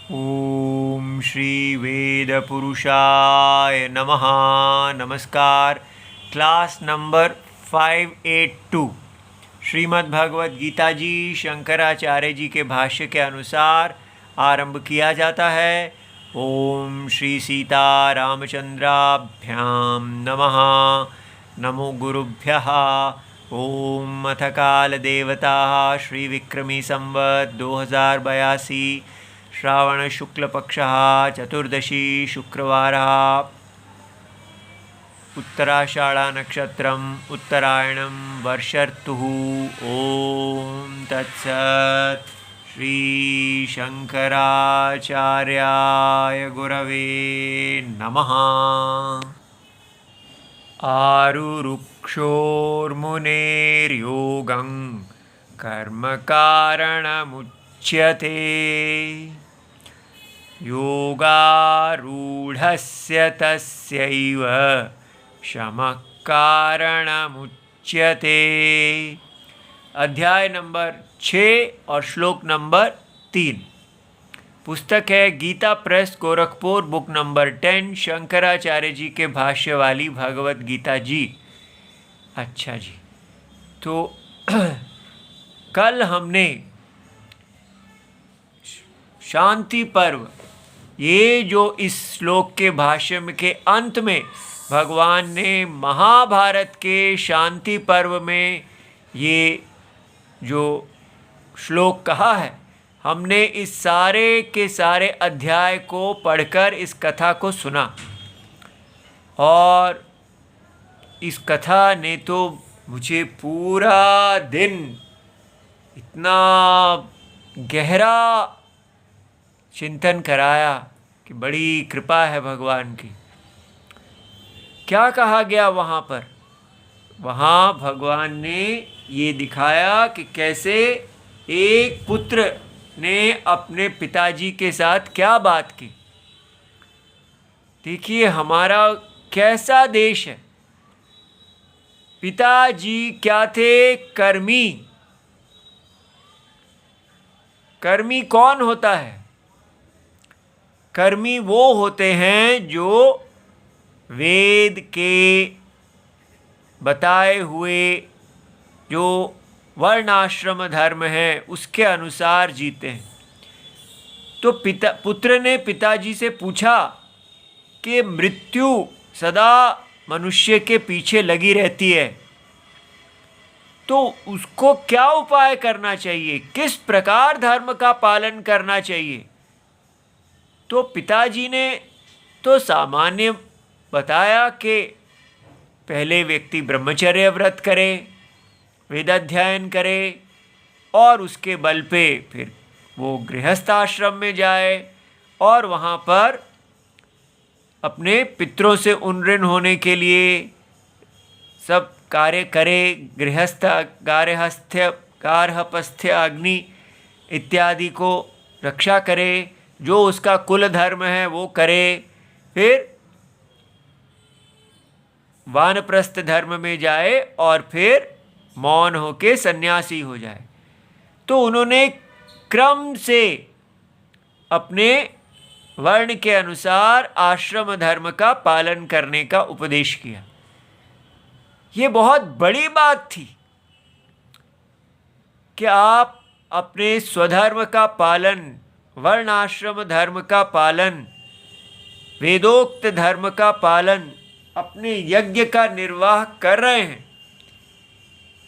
ओम श्री वेद पुरुषाय नमः। नमस्कार। क्लास नंबर 582 श्रीमद् भगवद गीता जी शंकराचार्य जी के भाष्य के अनुसार आरंभ किया जाता है। ओम श्री सीता रामचंद्राभ्याम नमः। नमो गुरुभ्यः। ओम अथ काल देवता श्री विक्रमी संवत 2082 श्रावण शुक्ल पक्षः चतुर्दशी शुक्रवारः उत्तराषाढ़ा नक्षत्रम् उत्तरायणं वर्षर्तुः। ओम तत्सत्। श्री शंकराचार्याय गुरवे नमः। आरुरुक्षोर्मुनेर्योगं कर्म कारणमुच्यते योगारूढ़स्य तस्यैव शमः कारणमुच्यते। अध्याय नंबर 6 और श्लोक नंबर 3। पुस्तक है Gita Press Gorakhpur, book number 10, Shankaracharya ji के भाष्य वाली भगवत गीता जी। अच्छा जी, तो कल हमने शांति पर्व, ये जो इस श्लोक के भाष्य के अंत में भगवान ने महाभारत के शांति पर्व में ये जो श्लोक कहा है, हमने इस सारे के सारे अध्याय को पढ़कर इस कथा को सुना और इस कथा ने तो मुझे पूरा दिन इतना गहरा चिंतन कराया कि बड़ी कृपा है भगवान की। क्या कहा गया वहाँ पर? वहाँ भगवान ने ये दिखाया कि कैसे एक पुत्र ने अपने पिताजी के साथ क्या बात की। देखिए हमारा कैसा देश है। पिताजी क्या थे? कर्मी। कर्मी कौन होता है? कर्मी वो होते हैं जो वेद के बताए हुए जो वर्णाश्रम धर्म है उसके अनुसार जीते हैं। तो पुत्र ने पिताजी से पूछा कि मृत्यु सदा मनुष्य के पीछे लगी रहती है, तो उसको क्या उपाय करना चाहिए, किस प्रकार धर्म का पालन करना चाहिए। तो पिताजी ने तो सामान्य बताया कि पहले व्यक्ति ब्रह्मचर्य व्रत करे, वेदाध्ययन करे और उसके बल पे फिर वो गृहस्थ आश्रम में जाए और वहाँ पर अपने पितरों से उन्नृण होने के लिए सब कार्य करे। गृहस्थ गार्हस्थ्य अग्नि इत्यादि को रक्षा करे, जो उसका कुल धर्म है वो करे, फिर वानप्रस्थ धर्म में जाए और फिर मौन होके सन्यासी हो जाए। तो उन्होंने क्रम से अपने वर्ण के अनुसार आश्रम धर्म का पालन करने का उपदेश किया। ये बहुत बड़ी बात थी कि आप अपने स्वधर्म का पालन, वर्णाश्रम धर्म का पालन, वेदोक्त धर्म का पालन, अपने यज्ञ का निर्वाह कर रहे हैं।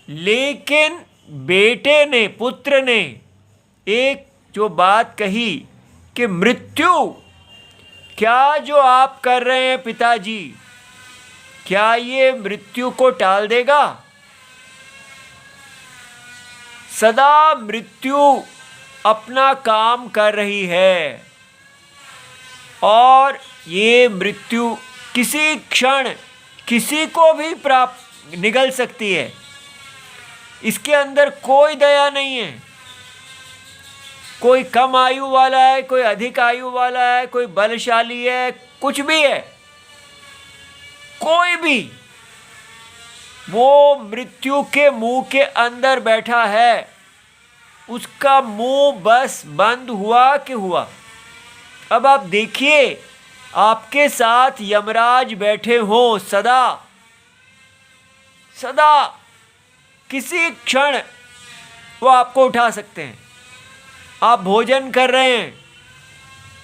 लेकिन बेटे ने, पुत्र ने एक जो बात कही कि मृत्यु, क्या जो आप कर रहे हैं पिताजी, क्या ये मृत्यु को टाल देगा? सदा मृत्यु अपना काम कर रही है और ये मृत्यु किसी क्षण किसी को भी प्राप्त निगल सकती है। इसके अंदर कोई दया नहीं है। कोई कम आयु वाला है, कोई अधिक आयु वाला है, कोई बलशाली है, कुछ भी है, कोई भी वो मृत्यु के मुंह के अंदर बैठा है, उसका मुंह बस बंद हुआ कि हुआ। अब आप देखिए, आपके साथ यमराज बैठे हो सदा सदा, किसी क्षण वो आपको उठा सकते हैं। आप भोजन कर रहे हैं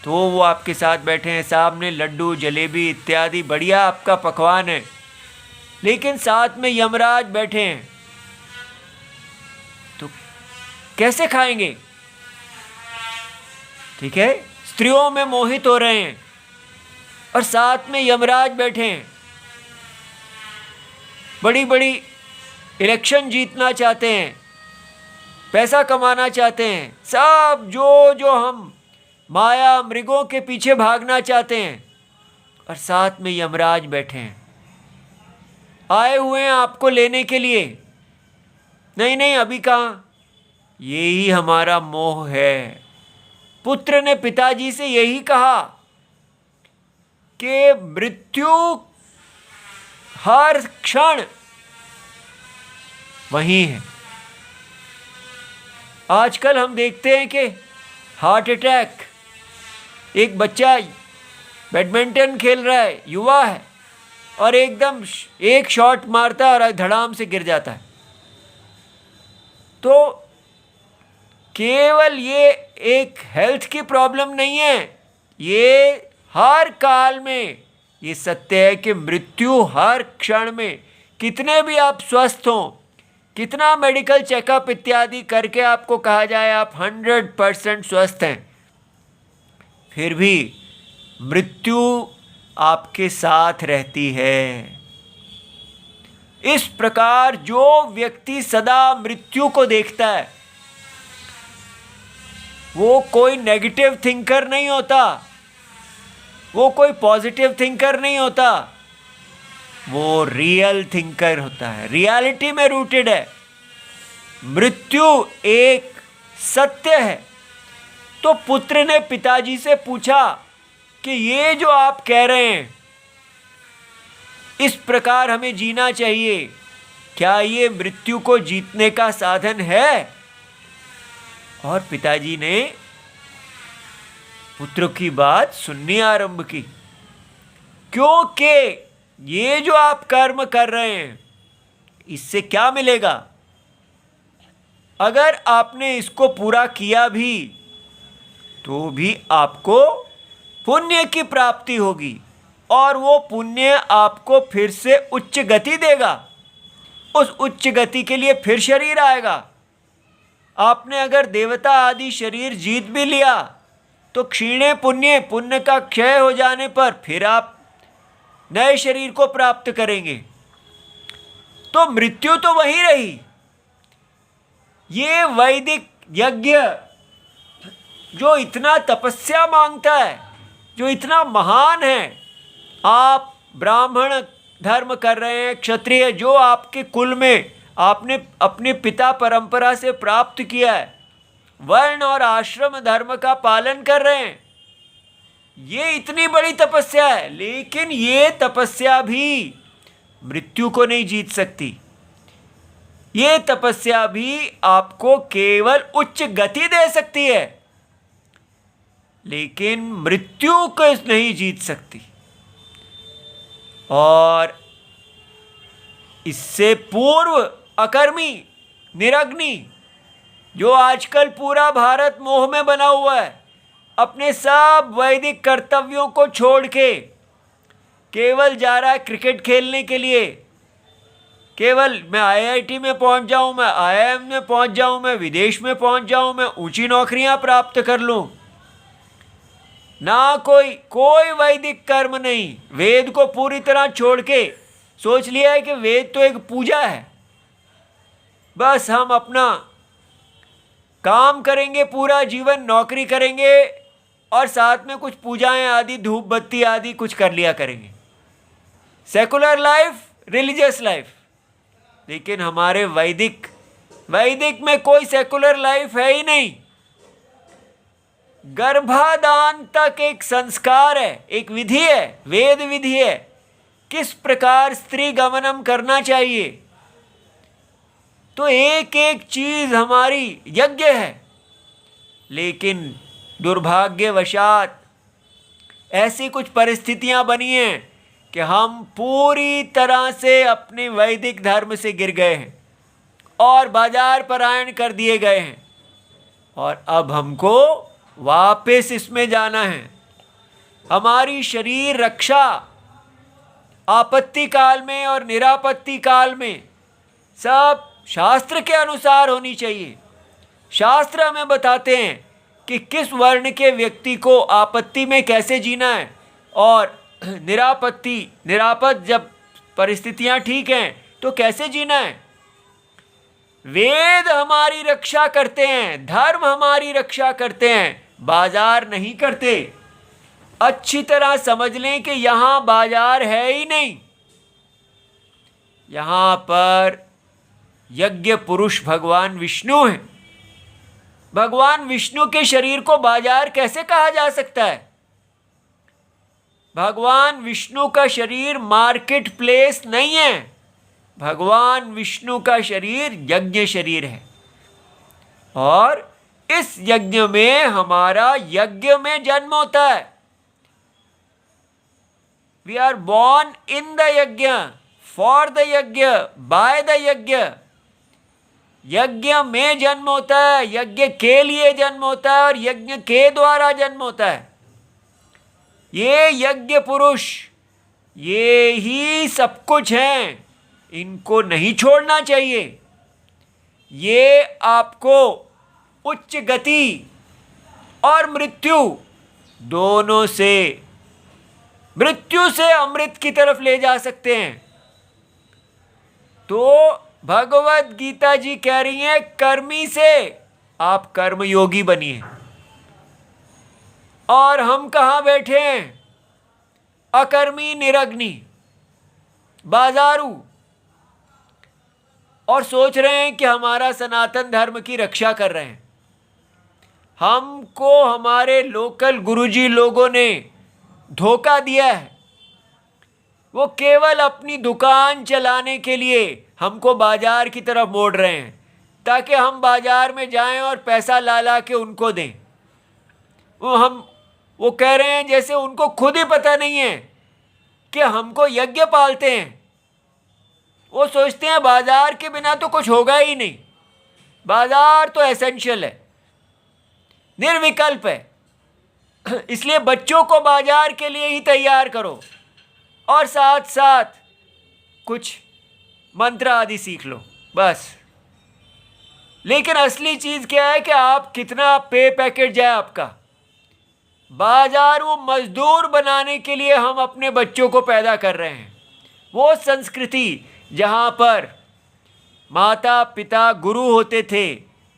तो वो आपके साथ बैठे हैं, सामने लड्डू जलेबी इत्यादि बढ़िया आपका पकवान है, लेकिन साथ में यमराज बैठे हैं, तो कैसे खाएंगे? ठीक है, स्त्रियों में मोहित हो रहे हैं और साथ में यमराज बैठे हैं, बड़ी बड़ी इलेक्शन जीतना चाहते हैं, पैसा कमाना चाहते हैं, सब जो जो हम माया मृगों के पीछे भागना चाहते हैं, और साथ में यमराज बैठे हैं, आए हुए हैं आपको लेने के लिए। नहीं नहीं, अभी कहाँ, यही हमारा मोह है। पुत्र ने पिताजी से यही कहा कि मृत्यु हर क्षण वही है। आजकल हम देखते हैं कि हार्ट अटैक, एक बच्चा बैडमिंटन खेल रहा है, युवा है, और एकदम एक शॉट मारता है और धड़ाम से गिर जाता है। तो केवल ये एक हेल्थ की प्रॉब्लम नहीं है, ये हर काल में ये सत्य है कि मृत्यु हर क्षण में, कितने भी आप स्वस्थ हों, कितना मेडिकल चेकअप इत्यादि करके आपको कहा जाए आप 100% स्वस्थ हैं, फिर भी मृत्यु आपके साथ रहती है। इस प्रकार जो व्यक्ति सदा मृत्यु को देखता है वो कोई नेगेटिव थिंकर नहीं होता, वो कोई पॉजिटिव थिंकर नहीं होता, वो रियल थिंकर होता है, रियलिटी में रूटेड है। मृत्यु एक सत्य है। तो पुत्र ने पिताजी से पूछा कि ये जो आप कह रहे हैं इस प्रकार हमें जीना चाहिए, क्या ये मृत्यु को जीतने का साधन है? और पिताजी ने पुत्र की बात सुननी आरंभ की, क्योंकि ये जो आप कर्म कर रहे हैं इससे क्या मिलेगा? अगर आपने इसको पूरा किया भी तो भी आपको पुण्य की प्राप्ति होगी, और वो पुण्य आपको फिर से उच्च गति देगा। उस उच्च गति के लिए फिर शरीर आएगा। आपने अगर देवता आदि शरीर जीत भी लिया तो क्षीणे पुण्य, पुण्य का क्षय हो जाने पर फिर आप नए शरीर को प्राप्त करेंगे। तो मृत्यु तो वही रही। ये वैदिक यज्ञ जो इतना तपस्या मांगता है, जो इतना महान है, आप ब्राह्मण धर्म कर रहे हैं, क्षत्रिय जो आपके कुल में आपने अपने पिता परंपरा से प्राप्त किया है, वर्ण और आश्रम धर्म का पालन कर रहे हैं, ये इतनी बड़ी तपस्या है, लेकिन ये तपस्या भी मृत्यु को नहीं जीत सकती। ये तपस्या भी आपको केवल उच्च गति दे सकती है, लेकिन मृत्यु को नहीं जीत सकती। और इससे पूर्व अकर्मी, निरग्नि, जो आजकल पूरा भारत मोह में बना हुआ है, अपने सब वैदिक कर्तव्यों को छोड़ के केवल जा रहा है क्रिकेट खेलने के लिए, केवल मैं आईआईटी में पहुंच जाऊं, मैं आईआईएम में पहुंच जाऊं, मैं विदेश में पहुंच जाऊं, मैं ऊंची नौकरियां प्राप्त कर लूं, ना कोई वैदिक कर्म नहीं। वेद को पूरी तरह छोड़ के सोच लिया है कि वेद तो एक पूजा है, बस हम अपना काम करेंगे, पूरा जीवन नौकरी करेंगे और साथ में कुछ पूजाएं आदि, धूप बत्ती आदि कुछ कर लिया करेंगे। Secular life, religious life. लेकिन हमारे वैदिक में कोई सेकुलर लाइफ है ही नहीं। गर्भाधान तक एक संस्कार है, एक विधि है, वेद विधि है, किस प्रकार स्त्री गमनम करना चाहिए। तो एक एक चीज हमारी यज्ञ है, लेकिन दुर्भाग्यवशात ऐसी कुछ परिस्थितियां बनी हैं कि हम पूरी तरह से अपने वैदिक धर्म से गिर गए हैं और बाजार परायण कर दिए गए हैं, और अब हमको वापस इसमें जाना है। हमारी शरीर रक्षा आपत्ति काल में और निरापत्ति काल में सब शास्त्र के अनुसार होनी चाहिए। शास्त्र हमें बताते हैं कि किस वर्ण के व्यक्ति को आपत्ति में कैसे जीना है, और निरापद जब परिस्थितियां ठीक हैं तो कैसे जीना है। वेद हमारी रक्षा करते हैं, धर्म हमारी रक्षा करते हैं, बाजार नहीं करते। अच्छी तरह समझ लें कि यहां बाजार है ही नहीं। यहां पर यज्ञ पुरुष भगवान विष्णु हैं। भगवान विष्णु के शरीर को बाजार कैसे कहा जा सकता है? भगवान विष्णु का शरीर मार्केट प्लेस नहीं है। भगवान विष्णु का शरीर यज्ञ शरीर है, और इस यज्ञ में हमारा यज्ञ में जन्म होता है। We are born in the yajna, for the yajna, by the yajna. यज्ञ में जन्म होता है, यज्ञ के लिए जन्म होता है, और यज्ञ के द्वारा जन्म होता है। ये यज्ञ पुरुष, ये ही सब कुछ हैं, इनको नहीं छोड़ना चाहिए। ये आपको उच्च गति और मृत्यु दोनों से, मृत्यु से अमृत की तरफ ले जा सकते हैं। तो भगवत गीता जी कह रही है, कर्मी से आप कर्मयोगी बनिए। और हम कहाँ बैठे हैं? अकर्मी, निरग्नि, बाजारू, और सोच रहे हैं कि हमारा सनातन धर्म की रक्षा कर रहे हैं। हमको हमारे लोकल गुरुजी लोगों ने धोखा दिया है। वो केवल अपनी दुकान चलाने के लिए हमको बाजार की तरफ मोड़ रहे हैं, ताकि हम बाजार में जाएं और पैसा ला ला के उनको दें। वो कह रहे हैं जैसे उनको खुद ही पता नहीं है कि हमको यज्ञ पालते हैं। वो सोचते हैं बाजार के बिना तो कुछ होगा ही नहीं, बाजार तो एसेंशियल है, निर्विकल्प है। इसलिए बच्चों को बाजार के लिए ही तैयार करो, और साथ साथ कुछ मंत्र आदि सीख लो, बस। लेकिन असली चीज क्या है कि आप कितना पे पैकेट जाए आपका। बाजारू मजदूर बनाने के लिए हम अपने बच्चों को पैदा कर रहे हैं। वो संस्कृति जहाँ पर माता पिता गुरु होते थे,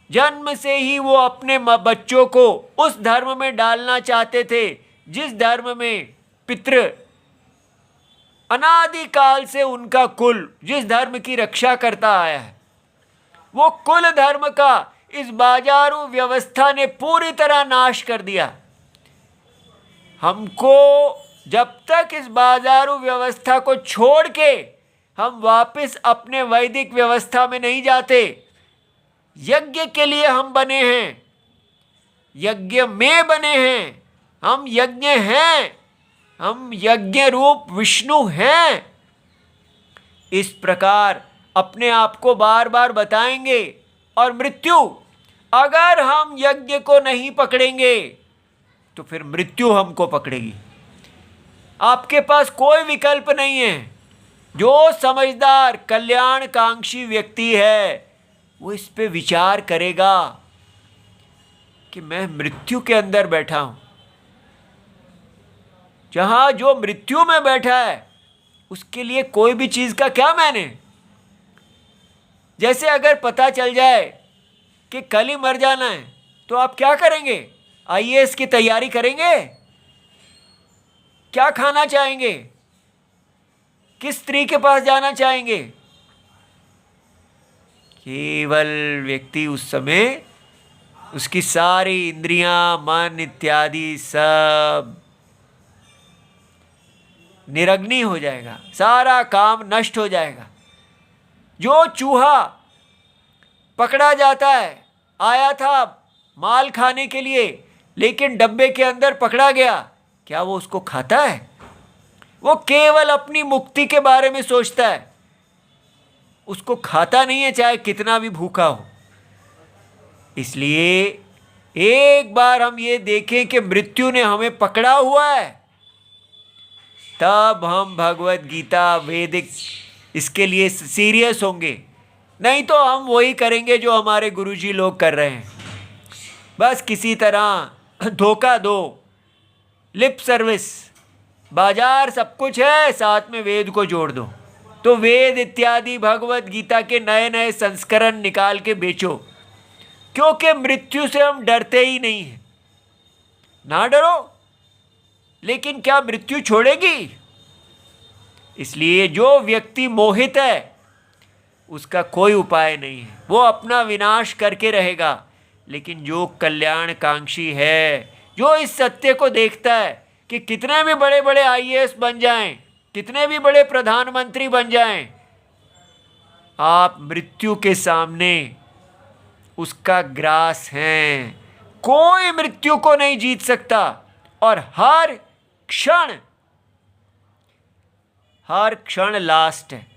जन्म से ही वो अपने बच्चों को उस धर्म में डालना चाहते थे जिस धर्म में पितृ अनादिकाल से उनका कुल जिस धर्म की रक्षा करता आया है। वो कुल धर्म का इस बाजारू व्यवस्था ने पूरी तरह नाश कर दिया। हमको जब तक इस बाजारू व्यवस्था को छोड़ के हम वापस अपने वैदिक व्यवस्था में नहीं जाते, यज्ञ के लिए हम बने हैं, यज्ञ में बने हैं, हम यज्ञ हैं, हम यज्ञ रूप विष्णु हैं। इस प्रकार अपने आप को बार बार बताएंगे। और मृत्यु, अगर हम यज्ञ को नहीं पकड़ेंगे तो फिर मृत्यु हमको पकड़ेगी। आपके पास कोई विकल्प नहीं है। जो समझदार कल्याणकांक्षी व्यक्ति है वो इस पे विचार करेगा कि मैं मृत्यु के अंदर बैठा हूं। जहां जो मृत्यु में बैठा है उसके लिए कोई भी चीज का क्या मायने। जैसे अगर पता चल जाए कि कल ही मर जाना है तो आप क्या करेंगे? आईएएस की तैयारी करेंगे? क्या खाना चाहेंगे? किस स्त्री के पास जाना चाहेंगे? केवल व्यक्ति उस समय उसकी सारी इंद्रियां, मन इत्यादि सब निरग्नि हो जाएगा, सारा काम नष्ट हो जाएगा। जो चूहा पकड़ा जाता है, आया था माल खाने के लिए लेकिन डब्बे के अंदर पकड़ा गया, क्या वो उसको खाता है? वो केवल अपनी मुक्ति के बारे में सोचता है, उसको खाता नहीं है चाहे कितना भी भूखा हो। इसलिए एक बार हम ये देखें कि मृत्यु ने हमें पकड़ा हुआ है, तब हम भगवत गीता वैदिक इसके लिए सीरियस होंगे। नहीं तो हम वही करेंगे जो हमारे गुरुजी लोग कर रहे हैं, बस किसी तरह धोखा दो, लिप सर्विस, बाजार सब कुछ है, साथ में वेद को जोड़ दो। तो वेद इत्यादि भगवत गीता के नए नए संस्करण निकाल के बेचो, क्योंकि मृत्यु से हम डरते ही नहीं हैं। ना डरो, लेकिन क्या मृत्यु छोड़ेगी? इसलिए जो व्यक्ति मोहित है उसका कोई उपाय नहीं है, वो अपना विनाश करके रहेगा। लेकिन जो कल्याणकांक्षी है, जो इस सत्य को देखता है कि कितने भी बड़े बड़े आईएएस बन जाएं, कितने भी बड़े प्रधानमंत्री बन जाएं, आप मृत्यु के सामने उसका ग्रास हैं। कोई मृत्यु को नहीं जीत सकता। और हर क्षण लास्ट है।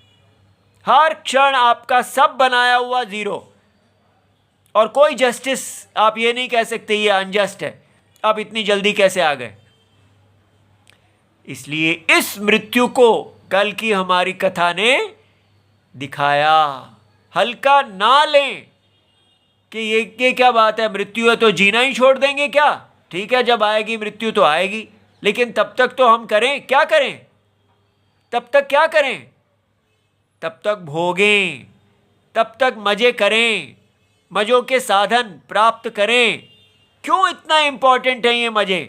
हर क्षण आपका सब बनाया हुआ जीरो, और कोई जस्टिस आप ये नहीं कह सकते ये अनजस्ट है, आप इतनी जल्दी कैसे आ गए। इसलिए इस मृत्यु को कल की हमारी कथा ने दिखाया। हल्का ना लें कि ये क्या बात है, मृत्यु है तो जीना ही छोड़ देंगे क्या? ठीक है, जब आएगी मृत्यु तो आएगी, लेकिन तब तक तो हम करें क्या करें? तब तक क्या करें? तब तक भोगें, तब तक मजे करें, मजों के साधन प्राप्त करें। क्यों इतना इंपॉर्टेंट है ये मजे?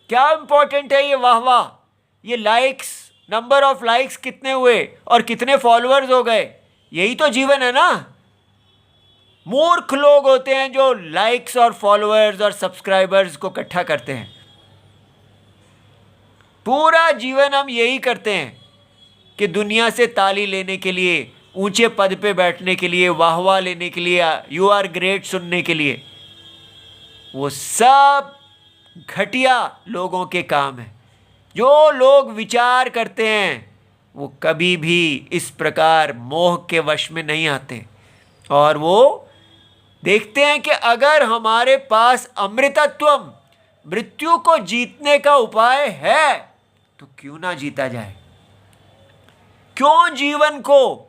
क्या इंपॉर्टेंट है ये वाह वाह, ये लाइक्स, नंबर ऑफ लाइक्स कितने हुए और कितने फॉलोअर्स हो गए? यही तो जीवन है ना। मूर्ख लोग होते हैं जो लाइक्स और फॉलोअर्स और सब्सक्राइबर्स को इकट्ठा करते हैं। पूरा जीवन हम यही करते हैं कि दुनिया से ताली लेने के लिए, ऊंचे पद पे बैठने के लिए, वाहवाह लेने के लिए, यू आर ग्रेट सुनने के लिए। वो सब घटिया लोगों के काम है। जो लोग विचार करते हैं वो कभी भी इस प्रकार मोह के वश में नहीं आते, और वो देखते हैं कि अगर हमारे पास अमृतत्वम, मृत्यु को जीतने का उपाय है, तो क्यों ना जीता जाए। क्यों जीवन को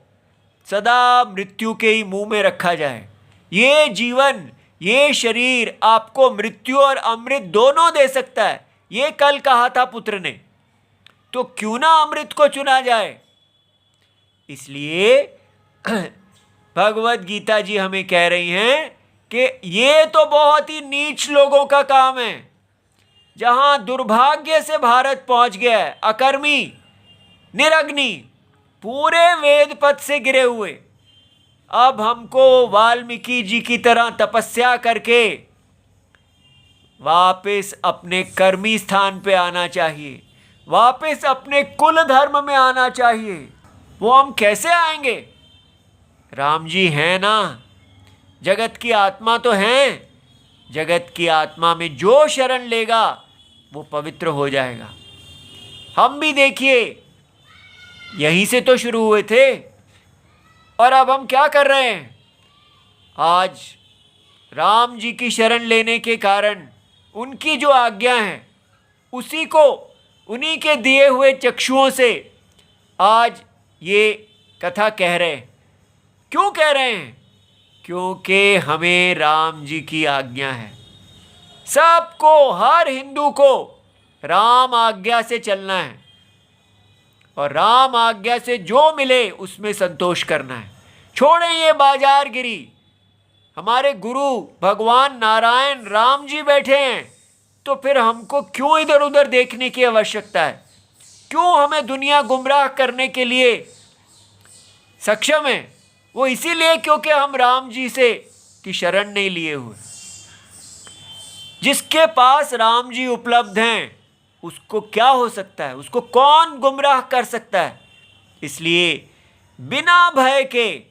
सदा मृत्यु के ही मुंह में रखा जाए। ये जीवन, ये शरीर आपको मृत्यु और अमृत दोनों दे सकता है, ये कल कहा था पुत्र ने। तो क्यों ना अमृत को चुना जाए। इसलिए भगवत गीता जी हमें कह रही हैं कि ये तो बहुत ही नीच लोगों का काम है, जहां दुर्भाग्य से भारत पहुंच गया है, अकर्मी, निरग्नि, पूरे वेद पद से गिरे हुए। अब हमको वाल्मीकि जी की तरह तपस्या करके वापस अपने कर्मी स्थान पे आना चाहिए, वापस अपने कुल धर्म में आना चाहिए। वो हम कैसे आएंगे? राम जी हैं ना, जगत की आत्मा तो हैं। जगत की आत्मा में जो शरण लेगा वो पवित्र हो जाएगा। हम भी देखिए यहीं से तो शुरू हुए थे, और अब हम क्या कर रहे हैं? आज राम जी की शरण लेने के कारण उनकी जो आज्ञा है उसी को, उन्हीं के दिए हुए चक्षुओं से आज ये कथा कह रहे हैं। क्यों कह रहे हैं? क्योंकि हमें राम जी की आज्ञा है। सबको, हर हिंदू को राम आज्ञा से चलना है, और राम आज्ञा से जो मिले उसमें संतोष करना है। छोड़ें ये बाजारगिरी। हमारे गुरु भगवान नारायण राम जी बैठे हैं, तो फिर हमको क्यों इधर उधर देखने की आवश्यकता है? क्यों हमें दुनिया गुमराह करने के लिए सक्षम है? वो इसीलिए क्योंकि हम राम जी से की शरण नहीं लिए हुए। जिसके पास राम जी उपलब्ध हैं उसको क्या हो सकता है? उसको कौन गुमराह कर सकता है? इसलिए बिना भय के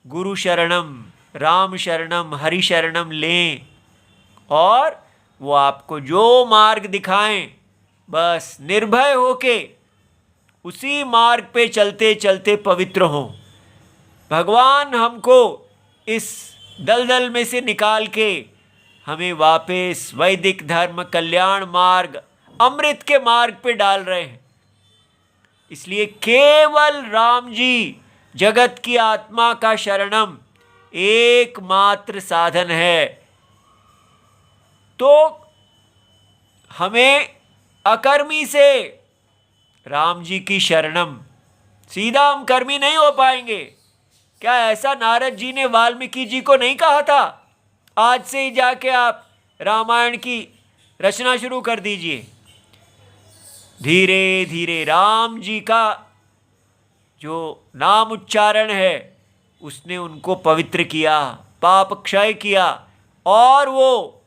गुरु शरणम, राम शरणम, हरि शरणम लें, और वो आपको जो मार्ग दिखाएं, बस निर्भय होके उसी मार्ग पे चलते चलते पवित्र हों। भगवान हमको इस दलदल में से निकाल के हमें वापस वैदिक धर्म, कल्याण मार्ग, अमृत के मार्ग पे डाल रहे हैं। इसलिए केवल राम जी जगत की आत्मा का शरणम एकमात्र साधन है। तो हमें अकर्मी से राम जी की शरणम, सीधा हम कर्मी नहीं हो पाएंगे। क्या ऐसा नारद जी ने वाल्मीकि जी को नहीं कहा था, आज से ही जाके आप रामायण की रचना शुरू कर दीजिए। धीरे धीरे राम जी का जो नाम उच्चारण है उसने उनको पवित्र किया, पाप क्षय किया, और वो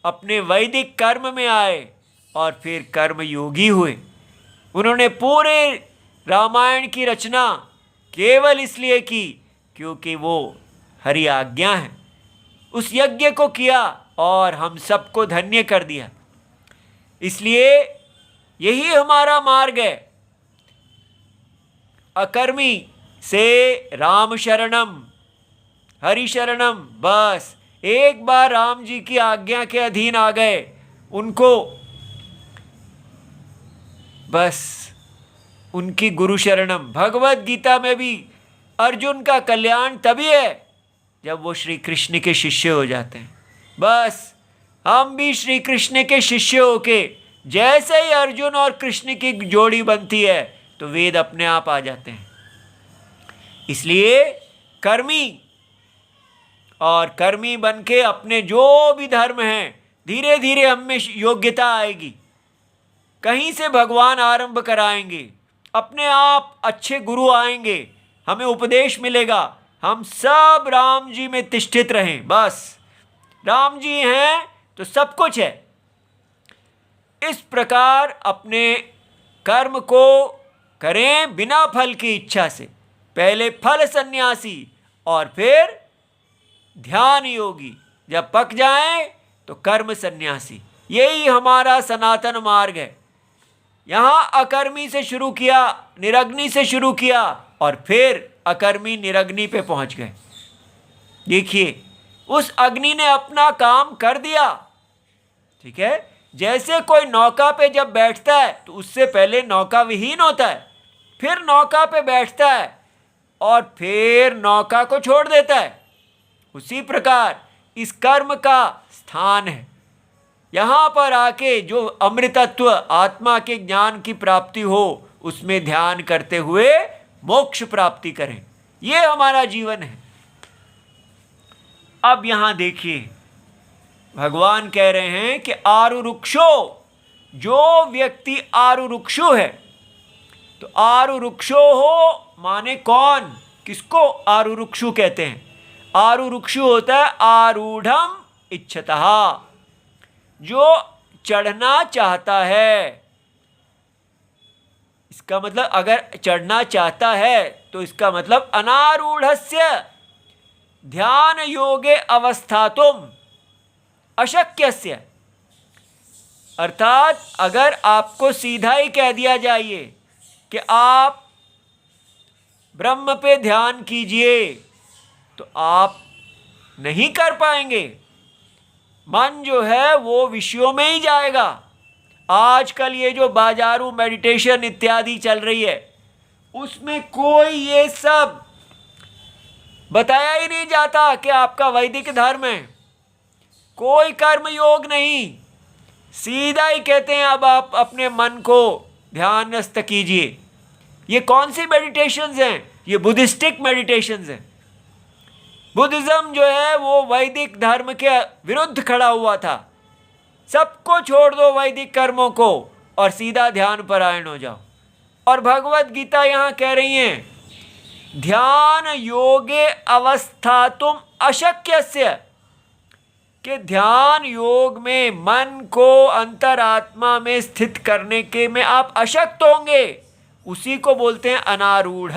अपने वैदिक कर्म में आए और फिर कर्म योगी हुए। उन्होंने पूरे रामायण की रचना केवल इसलिए की क्योंकि वो हरि आज्ञा है। उस यज्ञ को किया और हम सबको धन्य कर दिया। इसलिए यही हमारा मार्ग है, अकर्मी से राम शरणम, हरि शरणम। बस एक बार राम जी की आज्ञा के अधीन आ गए, उनको बस उनकी गुरु शरणम। भगवत गीता में भी अर्जुन का कल्याण तभी है जब वो श्री कृष्ण के शिष्य हो जाते हैं। बस हम भी श्री कृष्ण के शिष्य होके, जैसे ही अर्जुन और कृष्ण की जोड़ी बनती है तो वेद अपने आप आ जाते हैं। इसलिए कर्मी, और कर्मी बन के अपने जो भी धर्म हैं, धीरे धीरे हम में योग्यता आएगी। कहीं से भगवान आरंभ कराएंगे, अपने आप अच्छे गुरु आएंगे, हमें उपदेश मिलेगा। हम सब राम जी में तिष्ठित रहें। बस राम जी हैं तो सब कुछ है। इस प्रकार अपने कर्म को करें बिना फल की इच्छा से। पहले फल सन्यासी और फिर ध्यान योगी। जब पक जाएं तो कर्म सन्यासी। यही हमारा सनातन मार्ग है। यहाँ अकर्मी से शुरू किया, निरग्नि से शुरू किया, और फिर अकर्मी निरग्नि पे पहुंच गए। देखिए, उस अग्नि ने अपना काम कर दिया। ठीक है, जैसे कोई नौका पे जब बैठता है तो उससे पहले नौका विहीन होता है, फिर नौका पे बैठता है और फिर नौका को छोड़ देता है। उसी प्रकार इस कर्म का स्थान है। यहाँ पर आके जो अमृतत्व, आत्मा के ज्ञान की प्राप्ति हो, उसमें ध्यान करते हुए मोक्ष प्राप्ति करें। ये हमारा जीवन है। अब यहाँ देखिए, भगवान कह रहे हैं कि आरुरुक्षो, जो व्यक्ति आरुरुक्षु है, तो आरुरुक्षो हो माने कौन, किसको आरुरुक्षु कहते हैं? आरुरुक्षु होता है आरूढ़म इच्छतः, जो चढ़ना चाहता है। इसका मतलब अगर चढ़ना चाहता है तो इसका मतलब अनारूढ़स्य ध्यान योगे अवस्थातुम अशक्यस्य। अर्थात अगर आपको सीधा ही कह दिया जाए कि आप ब्रह्म पे ध्यान कीजिए तो आप नहीं कर पाएंगे। मन जो है वो विषयों में ही जाएगा। आजकल ये जो बाजारू मेडिटेशन इत्यादि चल रही है, उसमें कोई ये सब बताया ही नहीं जाता कि आपका वैदिक धर्म है। कोई कर्म योग नहीं, सीधा ही कहते हैं अब आप अपने मन को ध्यानस्थ कीजिए। ये कौन सी मेडिटेशंस हैं? ये बुद्धिस्टिक मेडिटेशंस हैं। बुद्धिज्म जो है वो वैदिक धर्म के विरुद्ध खड़ा हुआ था। सबको छोड़ दो वैदिक कर्मों को और सीधा ध्यान परायण हो जाओ। और भगवत गीता यहाँ कह रही है, ध्यान योगे अवस्थातुम अशक्यस्य, कि ध्यान योग में मन को अंतरात्मा में स्थित करने के में आप अशक्त होंगे। उसी को बोलते हैं अनारूढ़।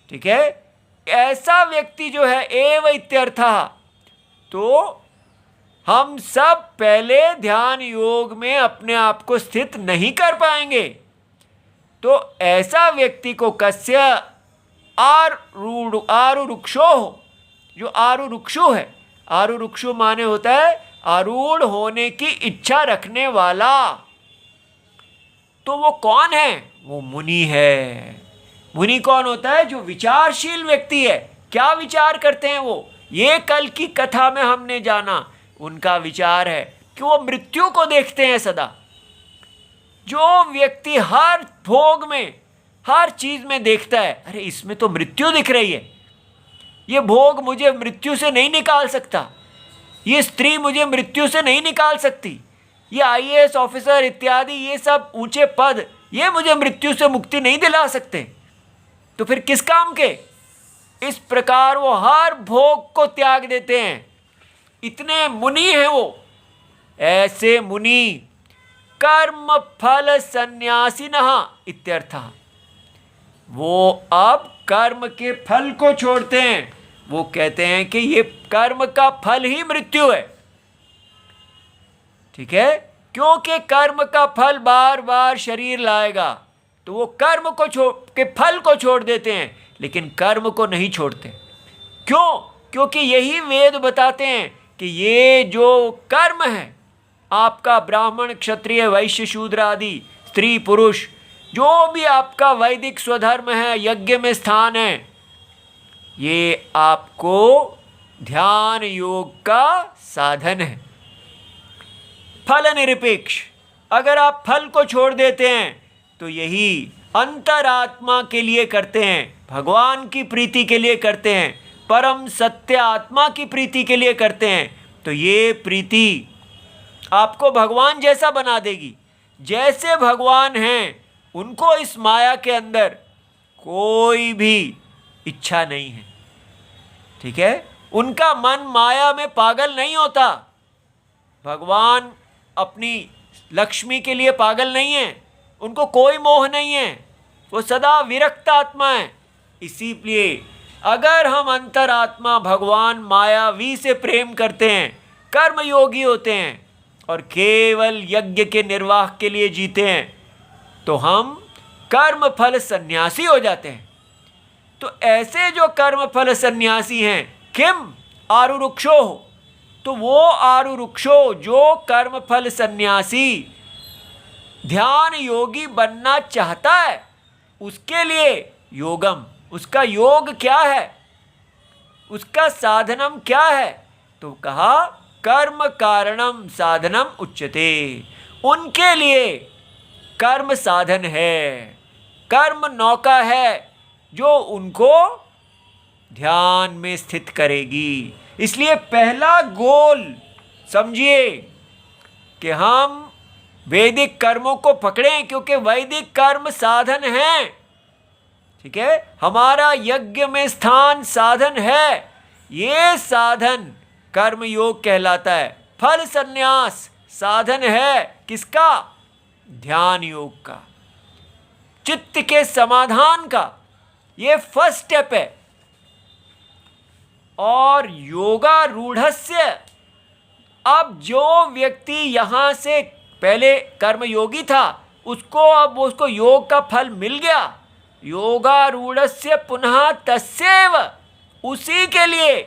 ठीक है, ऐसा व्यक्ति जो है एव इत्यर्थः, तो हम सब पहले ध्यान योग में अपने आप को स्थित नहीं कर पाएंगे। तो ऐसा व्यक्ति को कस्य आरुरुक्षो, जो आरुरुक्षु है, आरुरुक्षु माने होता है आरूढ़ होने की इच्छा रखने वाला। तो वो कौन है? वो मुनि है। मुनि कौन होता है? जो विचारशील व्यक्ति है। क्या विचार करते हैं वो? ये कल की कथा में हमने जाना, उनका विचार है कि वो मृत्यु को देखते हैं सदा। जो व्यक्ति हर भोग में, हर चीज में देखता है, अरे इसमें तो मृत्यु दिख रही है, ये भोग मुझे मृत्यु से नहीं निकाल सकता, ये स्त्री मुझे मृत्यु से नहीं निकाल सकती, ये आईएएस ऑफिसर इत्यादि ये सब ऊंचे पद ये मुझे मृत्यु से मुक्ति नहीं दिला सकते, तो फिर किस काम के? इस प्रकार वो हर भोग को त्याग देते हैं। इतने मुनि हैं वो। ऐसे मुनि कर्म फल संन्यासिनः इत्यर्थः। वो अब कर्म के फल को छोड़ते हैं। वो कहते हैं कि ये कर्म का फल ही मृत्यु है। ठीक है, क्योंकि कर्म का फल बार बार शरीर लाएगा, तो वो कर्म को के फल को छोड़ देते हैं, लेकिन कर्म को नहीं छोड़ते। क्यों? क्योंकि यही वेद बताते हैं कि ये जो कर्म है आपका, ब्राह्मण क्षत्रिय वैश्य शूद्र आदि स्त्री पुरुष जो भी आपका वैदिक स्वधर्म है, यज्ञ में स्थान है, ये आपको ध्यान योग का साधन है। फल निरपेक्ष। अगर आप फल को छोड़ देते हैं तो यही अंतरात्मा के लिए करते हैं, भगवान की प्रीति के लिए करते हैं, परम सत्य आत्मा की प्रीति के लिए करते हैं, तो ये प्रीति आपको भगवान जैसा बना देगी। जैसे भगवान हैं उनको इस माया के अंदर कोई भी इच्छा नहीं है। ठीक है, उनका मन माया में पागल नहीं होता। भगवान अपनी लक्ष्मी के लिए पागल नहीं है, उनको कोई मोह नहीं है, वो सदा विरक्त आत्मा है। इसीलिए अगर हम अंतरात्मा भगवान मायावी से प्रेम करते हैं, कर्म योगी होते हैं और केवल यज्ञ के निर्वाह के लिए जीते हैं, तो हम कर्म फल सन्यासी हो जाते हैं। तो ऐसे जो कर्म फल सन्यासी हैं, किम आरुरुक्षो, तो वो आरुरुक्षो जो कर्म फल सन्यासी ध्यान योगी बनना चाहता है, उसके लिए योगम, उसका योग क्या है, उसका साधनम क्या है? तो कहा कर्म कारणम साधनम उच्यते। उनके लिए कर्म साधन है, कर्म नौका है जो उनको ध्यान में स्थित करेगी। इसलिए पहला गोल समझिए कि हम वैदिक कर्मों को पकड़ें, क्योंकि वैदिक कर्म साधन हैं। ठीक है, हमारा यज्ञ में स्थान साधन है। ये साधन कर्म योग कहलाता है। फल संन्यास साधन है किसका? ध्यान योग का, चित्त के समाधान का। ये फर्स्ट स्टेप है। और योगारूढ़स्य, अब जो व्यक्ति यहां से पहले कर्म योगी था, उसको योग का फल मिल गया। योगारूढ़स्य पुनः तस्यैव, उसी के लिए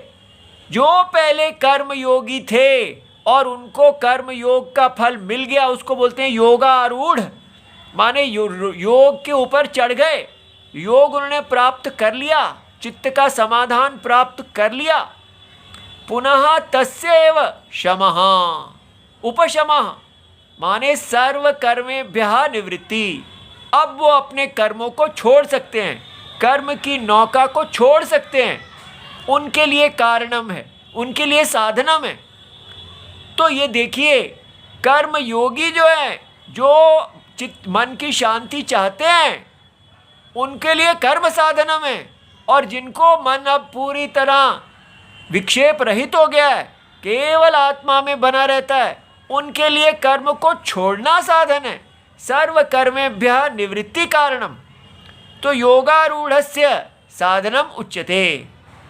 जो पहले कर्म योगी थे और उनको कर्म योग का फल मिल गया, उसको बोलते हैं योगारूढ़। माने योग के ऊपर चढ़ गए, योग उन्होंने प्राप्त कर लिया, चित्त का समाधान प्राप्त कर लिया। पुनः तस्यैव शमः उपशमः, माने सर्व कर्मेभ्यः निवृत्ति। अब वो अपने कर्मों को छोड़ सकते हैं, कर्म की नौका को छोड़ सकते हैं। उनके लिए कारणम है, उनके लिए साधनम है। तो ये देखिए, कर्म योगी जो है, जो चित्त मन की शांति चाहते हैं, उनके लिए कर्म साधनम है। और जिनको मन अब पूरी तरह विक्षेप रहित हो गया है, केवल आत्मा में बना रहता है, उनके लिए कर्म को छोड़ना साधन है। सर्व कर्मेभ्यः निवृत्ति कारणम। तो योगारूढ़स्य साधनम उच्यते।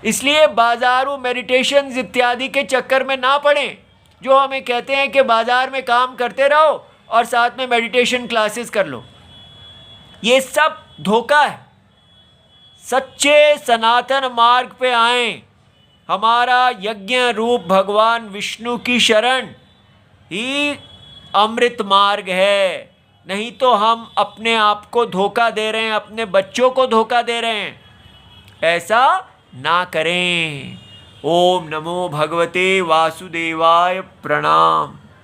इसलिए बाजारू मेडिटेशंस इत्यादि के चक्कर में ना पड़ें। जो हमें कहते हैं कि बाजार में काम करते रहो और साथ में मेडिटेशन क्लासेस कर लो। ये सब धोखा है। सच्चे सनातन मार्ग पे आए, हमारा यज्ञ रूप भगवान विष्णु की शरण ही अमृत मार्ग है। नहीं तो हम अपने आप को धोखा दे रहे हैं, अपने बच्चों को धोखा दे रहे हैं। ऐसा ना करें। ओम नमो भगवते वासुदेवाय। प्रणाम।